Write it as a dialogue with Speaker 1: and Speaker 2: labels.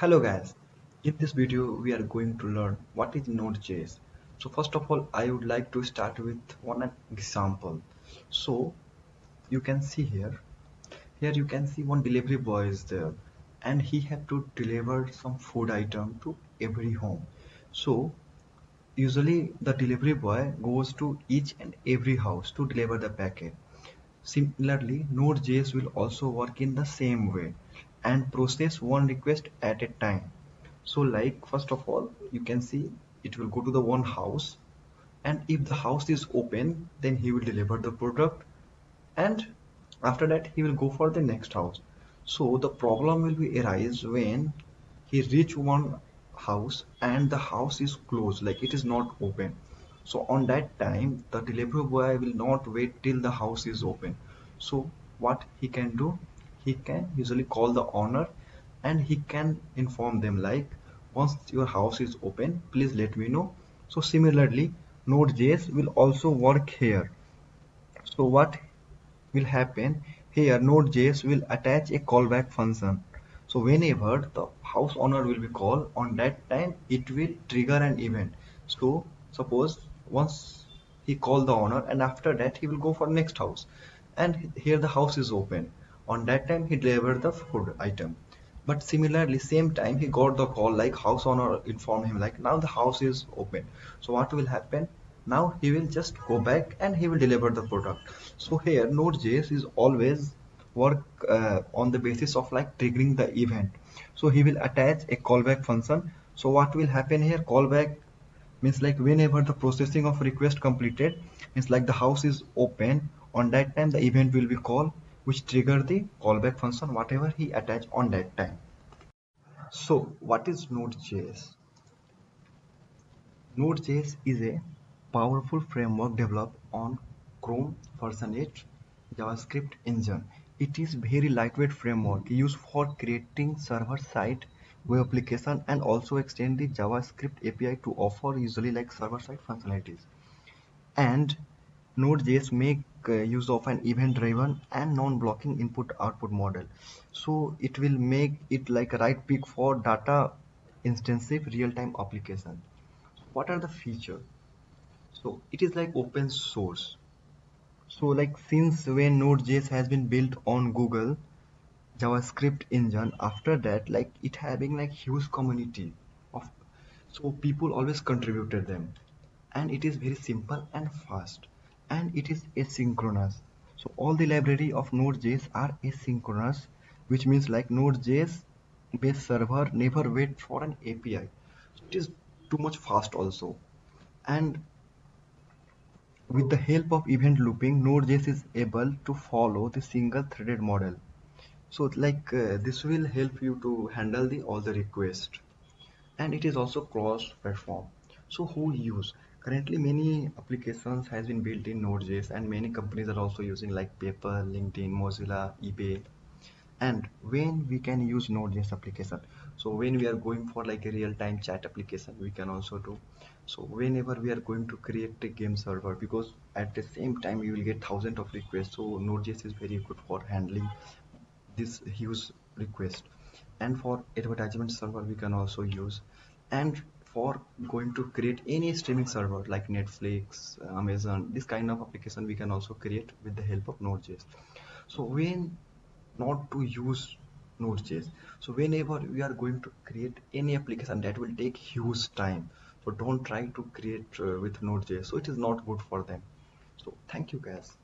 Speaker 1: Hello guys, in this video we are going to learn what is Node.js. So first of all I would like to start with one example. So you can see here you can see one delivery boy is there and he have to deliver some food item to every home. So usually the delivery boy goes to each and every house to deliver the packet. Similarly, Node.js will also work in the same way and process one request at a time. So like first of all, you can see it will go to the one house, and if the house is open, then he will deliver the product, and after that he will go for the next house. So the problem will be arise when he reach one house and the house is closed, like it is not open. So on that time the delivery boy will not wait till the house is open. So what he can do, he can usually call the owner and he can inform them like, once your house is open, please let me know. So similarly, Node.js will also work here. So what will happen here, Node.js will attach a callback function. So whenever the house owner will be called, on that time it will trigger an event. So suppose once he called the owner and after that he will go for next house, and here the house is open. On that time he delivered the food item. But similarly, same time he got the call like house owner informed him like now the house is open. So what will happen? Now he will just go back and he will deliver the product. So here Node.js is always work on the basis of like triggering the event. So he will attach a callback function. So what will happen here? Callback means like whenever the processing of request completed, means like the house is open, on that time the event will be called, which trigger the callback function whatever he attached on that time. So what is Node.js? Node.js is a powerful framework developed on Chrome version 8 JavaScript engine. It is very lightweight framework used for creating server-side web application and also extend the JavaScript API to offer usually like server-side functionalities. And Node.js make use of an event-driven and non-blocking input-output model. So it will make it like a right pick for data intensive real-time application. What are the features? So it is like open source. So like since when Node.js has been built on Google JavaScript engine, after that like it having like huge community of, so people always contributed them, and it is very simple and fast, and it is asynchronous. So all the library of Node.js are asynchronous, which means like Node.js based server never wait for an API. So it is too much fast also. And with the help of event looping, Node.js is able to follow the single-threaded model. So like this will help you to handle the all the request, and it is also cross-platform. So who use? Currently, many applications has been built in Node.js, and many companies are also using like PayPal, LinkedIn, Mozilla, eBay. And when we can use Node.js application, so when we are going for like a real-time chat application we can also do. So whenever we are going to create a game server, because at the same time you will get thousands of requests, so Node.js is very good for handling this huge request. And for advertisement server we can also use, and for going to create any streaming server like Netflix, Amazon, this kind of application we can also create with the help of Node.js. So when not to use Node.js, so whenever we are going to create any application that will take huge time, so don't try to create with Node.js, so it is not good for them. So thank you guys.